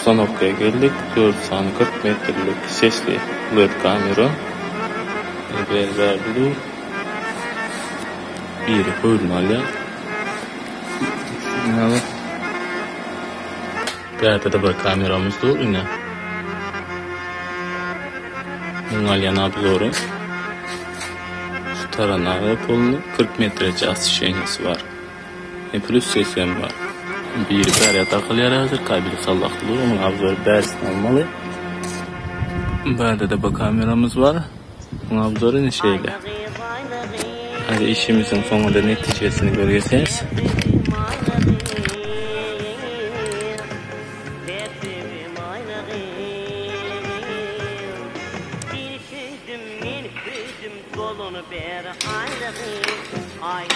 Ustanoka'ya geldik. 440 metrelik sesli LED kamera. Verdi. Bir hırmalı. Burada da bir kameramız da yine. Bunlar nabzori. Şu tarafına kolunu 40 metrece asışenisi var. Plus sesem var. Bir bariye takılıyor hazır. Kabili sallaklı. Onun nabzori dersin almalı. Burada da bir kameramız var. Nabzori ne şeyle. Hadi işimizin sonunda neticesini görüyorsunuz. Kolunu bir ayrı